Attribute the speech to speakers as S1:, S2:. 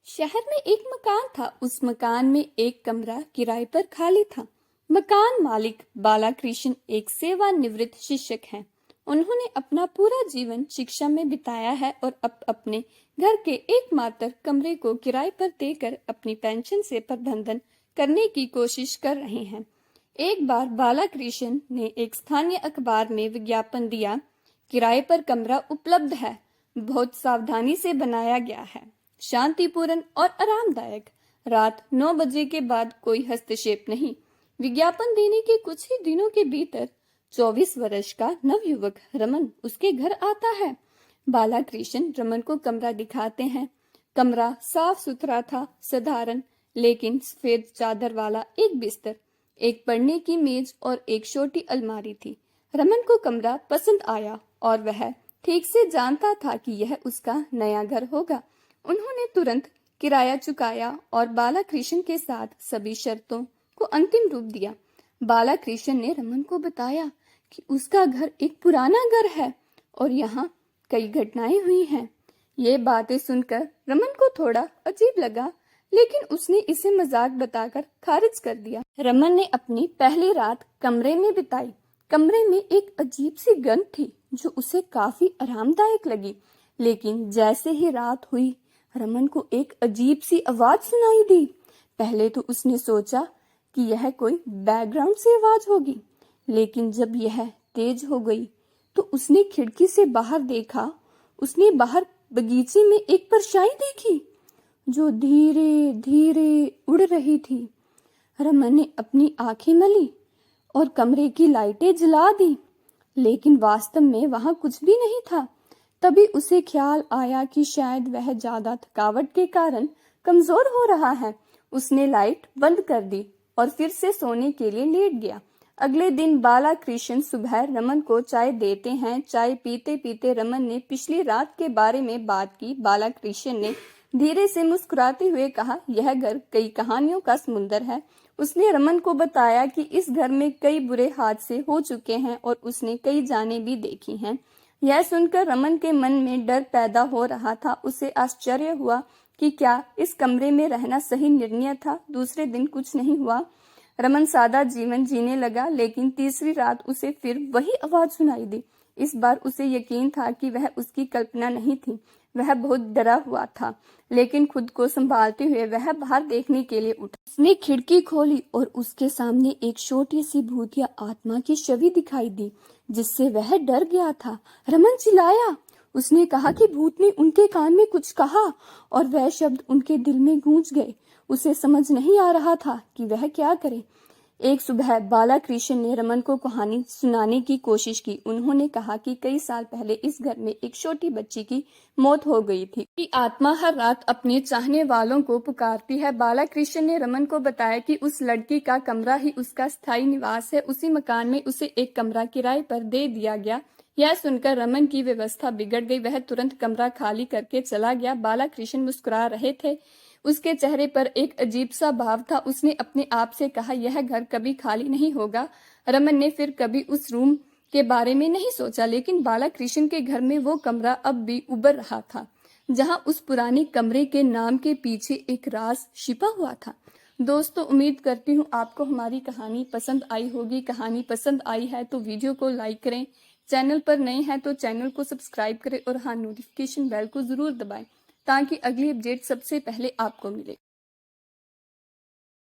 S1: शहर में एक मकान था। उस मकान में एक कमरा किराए पर खाली था। मकान मालिक बालाकृष्ण एक सेवानिवृत्त शिक्षक हैं। उन्होंने अपना पूरा जीवन शिक्षा में बिताया है और अब अपने घर के एकमात्र कमरे को किराए पर देकर अपनी पेंशन से प्रबंधन करने की कोशिश कर रहे हैं। एक बार बालाकृष्ण ने एक स्थानीय अखबार में विज्ञापन दिया, किराए पर कमरा उपलब्ध है, बहुत सावधानी से बनाया गया है, शांतिपूर्ण और आरामदायक। रात 9 बजे के बाद कोई हस्तक्षेप नहीं। विज्ञापन देने के कुछ ही दिनों के भीतर 24 वर्ष का नवयुवक रमन उसके घर आता है। बालाकृष्ण रमन को कमरा दिखाते हैं। कमरा साफ सुथरा था, साधारण लेकिन सफेद चादर वाला एक बिस्तर, एक पढ़ने की मेज और एक छोटी अलमारी थी। रमन को कमरा पसंद आया और वह ठीक से जानता था कि यह उसका नया घर होगा। उन्होंने तुरंत किराया चुकाया और बालाकृष्ण के साथ सभी शर्तों को अंतिम रूप दिया। बालाकृष्ण ने रमन को बताया कि उसका घर एक पुराना घर है और यहाँ कई घटनाएं हुई हैं। ये बातें सुनकर रमन को थोड़ा अजीब लगा, लेकिन उसने इसे मजाक बताकर खारिज कर दिया। रमन ने अपनी पहली रात कमरे में बिताई। कमरे में एक अजीब सी गंध थी जो उसे काफी आरामदायक लगी, लेकिन जैसे ही रात हुई रमन को एक अजीब सी आवाज सुनाई दी। पहले तो उसने सोचा कि यह कोई बैकग्राउंड से आवाज होगी, लेकिन जब यह तेज हो गई तो उसने खिड़की से बाहर देखा। उसने बाहर बगीचे में एक परछाई देखी जो धीरे धीरे उड़ रही थी। रमन ने अपनी आंखें मली और कमरे की लाइटें जला दी, लेकिन वास्तव में वहां कुछ भी नहीं था। तभी उसे ख्याल आया कि शायद वह ज्यादा थकावट के कारण कमजोर हो रहा है। उसने लाइट बंद कर दी और फिर से सोने के लिए लेट गया। अगले दिन बालाकृष्ण सुबह रमन को चाय देते हैं। चाय पीते पीते रमन ने पिछली रात के बारे में बात की। बालाकृष्ण ने धीरे से मुस्कुराते हुए कहा, यह घर कई कहानियों का समुंदर है। उसने रमन को बताया कि इस घर में कई बुरे हादसे हो चुके हैं और उसने कई जानें भी देखी हैं। यह सुनकर रमन के मन में डर पैदा हो रहा था। उसे आश्चर्य हुआ कि क्या इस कमरे में रहना सही निर्णय था। दूसरे दिन कुछ नहीं हुआ। रमन सादा जीवन जीने लगा, लेकिन तीसरी रात उसे फिर वही आवाज सुनाई दी। इस बार उसे यकीन था कि वह उसकी कल्पना नहीं थी। वह बहुत डरा हुआ था, लेकिन खुद को संभालते हुए वह बाहर देखने के लिए उठा। उसने खिड़की खोली और उसके सामने एक छोटी सी भूतिया आत्मा की छवि दिखाई दी, जिससे वह डर गया था। रमन चिल्लाया। उसने कहा कि भूत ने उनके कान में कुछ कहा और वह शब्द उनके दिल में गूंज गए। उसे समझ नहीं आ रहा था कि वह क्या करे। एक सुबह बालाकृष्ण ने रमन को कहानी सुनाने की कोशिश की। उन्होंने कहा कि कई साल पहले इस घर में एक छोटी बच्ची की मौत हो गई थी कि आत्मा हर रात अपने चाहने वालों को पुकारती है। बालाकृष्ण ने रमन को बताया कि उस लड़की का कमरा ही उसका स्थायी निवास है। उसी मकान में उसे एक कमरा किराए पर दे दिया गया। यह सुनकर रमन की व्यवस्था बिगड़ गई। वह तुरंत कमरा खाली करके चला गया। बालाकृष्ण मुस्कुरा रहे थे। उसके चेहरे पर एक अजीब सा भाव था। उसने अपने आप से कहा, यह घर कभी खाली नहीं होगा। रमन ने फिर कभी उस रूम के बारे में नहीं सोचा, लेकिन बालाकृष्ण के घर में वो कमरा अब भी उभर रहा था, जहां उस पुराने कमरे के नाम के पीछे एक राज छिपा हुआ था। दोस्तों, उम्मीद करती हूँ आपको हमारी कहानी पसंद आई होगी। कहानी पसंद आई है तो वीडियो को लाइक करें, चैनल पर नए हैं तो चैनल को सब्सक्राइब करें और हाँ, नोटिफिकेशन बेल को जरूर दबाएं ताकि अगली अपडेट सबसे पहले आपको मिले।